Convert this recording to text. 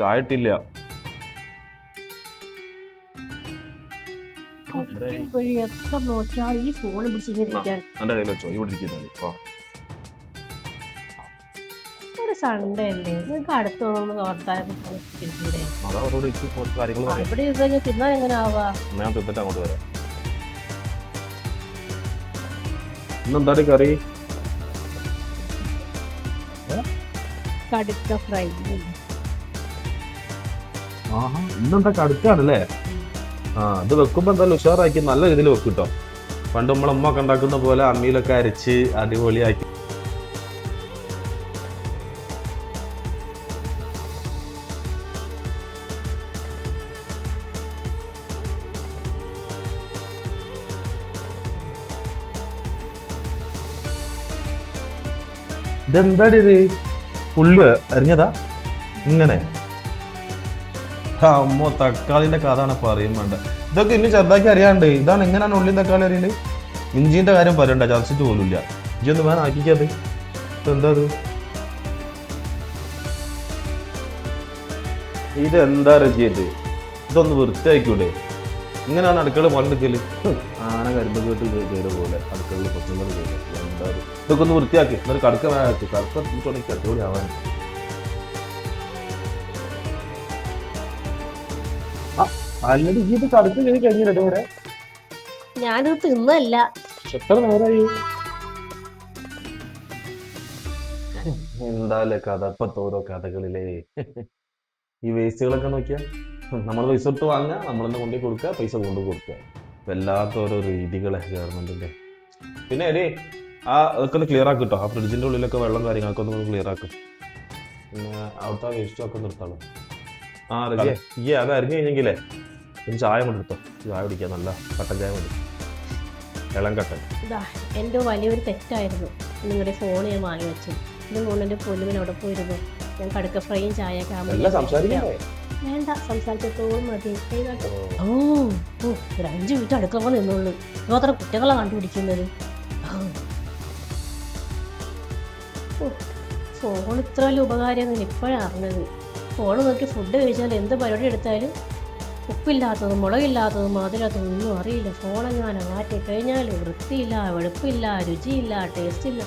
ചായ ഇട്ടില്ല. എത്ര നോക്കിയാൽ ഈ ഫോൺ പിടിച്ചിരിക്കാൻ എന്റെ കയ്യിൽ വെച്ചോ, ഇവിടെ ഇരിക്കുന്നത്. ഒരു സൺഡേ അല്ലേ, നിങ്ങൾക്ക് അടുത്ത് വർത്താനം ഇവിടെ ഇരുന്ന് തിന്നാൻ എങ്ങനെ ആവാ? ഞാൻ തിന്നിട്ട് അങ്ങോട്ട് വരാം. ഇന്നെന്താ കറി? കടുക്ക ഫ്രൈ. ഇന്നെന്താ കടുക്കാണല്ലേ? ഇത് വെക്കുമ്പോ എന്തായാലും ഉഷാറാക്കി നല്ല രീതിയിൽ വെക്കും കേട്ടോ. പണ്ട് നമ്മളമ്മ ഒക്കെ ഉണ്ടാക്കുന്ന പോലെ അമ്മിയിലൊക്കെ അരച്ച് അടിപൊളിയാക്കി. ഇതെന്താടി ഇത്? പുല്ല് അരിഞ്ഞതാ ഇങ്ങനെ? അമ്മോ, തക്കാളിന്റെ കഥയാണ് പറയും വേണ്ട. ഇതൊക്കെ ഇനി ചെറുതാക്കി അറിയാണ്ട്. ഇതാണ് എങ്ങനെയാണ് ഉള്ളിയും തക്കാളി അറിയുന്നത്? ഇഞ്ചിന്റെ കാര്യം പറയണ്ട, ചതച്ചിട്ട് പോലുമില്ല. ഇഞ്ചി ഒന്ന് വേണം ആക്കിക്കാത്. ഇതെന്താ ഇതെന്താ റജിയത്? ഇതൊന്ന് വൃത്തിയാക്കൂടെ? ഇങ്ങനെയാണ് അടുക്കള പണ്ടെടുക്കല്. ആന കരിമ്പ് കേട്ട് കയറി പോലെ അടുക്കളയിൽ കൊച്ചുങ്ങൾ കയറി. എന്താ ഇതൊക്കെ ഒന്ന് വൃത്തിയാക്കി എന്നൊരു കടുക്ക വേണം. കടുക്ക അടിപൊളി ആവാൻ. അല്ലടി ഇത് കടുക്ക കയറി കഴിഞ്ഞിട്ട് വരെ ഞാനിത് തിന്നല്ല. എത്ര നേരമായി? എന്താല്ലേ കഥ, ഇപ്പത്തെ ഓരോ കഥകളിലേ. ഈ വേസ്റ്റുകളൊക്കെ നോക്കിയാ നമ്മൾ പൈസ ഇട്ട് വാങ്ങുക, നമ്മളെന്നെ കൊണ്ടുപോയി കൊടുക്കുക, പൈസ കൊണ്ടു കൊടുക്കുക. വല്ലാത്ത ഓരോ രീതികളെ ഗവൺമെന്റിന്റെ. പിന്നെ അല്ലേ അതൊക്കെ ഒന്ന് ക്ലിയർ ആക്കി കിട്ടോ. ആ ഫ്രിഡ്ജിന്റെ ഉള്ളിലൊക്കെ വെള്ളം കാര്യങ്ങളൊക്കെ ഒന്ന് ക്ലിയർ ആക്കും. പിന്നെ അവിടുത്തെ വേസ്റ്റൊക്കെ നിർത്താളൂ. റജിയെ ഈ അത് അരിഞ്ഞു കഴിഞ്ഞെങ്കിലേ ഒരു ചായ കൊണ്ട് എടുത്തോ. ചായ കുടിക്കാം, നല്ല കട്ടൻ ചായ മതി, ഇളം കട്ടൻ. എൻ്റെ വലിയൊരു തെറ്റായിരുന്നു. നിങ്ങളുടെ ഫോൺ ഞാൻ വാങ്ങി വെച്ചു. ഇത് കൊണ്ട് എൻ്റെ പൊന്നുവിന് അവിടെ പോയിരുന്നു. ഞാൻ കടുക്ക ഫ്രൈയും ചായ വേണ്ട സംസാരിച്ചത്തോളം മതി. ഒരു 5 മിനിറ്റ് അടുക്കള നിന്നുള്ളൂ. അത്ര കുറ്റങ്ങളാണ് കണ്ടുപിടിക്കുന്നത്. ഫോൺ ഇത്ര വലിയ ഉപകാരം ഇപ്പോഴാണ് അറിഞ്ഞത്. ഫോൺ നോക്കി ഫുഡ് കഴിച്ചാൽ എന്ത് പരിപാടി എടുത്താലും ഉപ്പില്ലാത്തതും മുളകില്ലാത്തതും മധുരത്തതും ഒന്നും അറിയില്ല. ഫോണെങ്ങാനും മാറ്റി കഴിഞ്ഞാൽ വൃത്തിയില്ല, വെളുപ്പില്ല, രുചിയില്ല, ടേസ്റ്റ് ഇല്ല.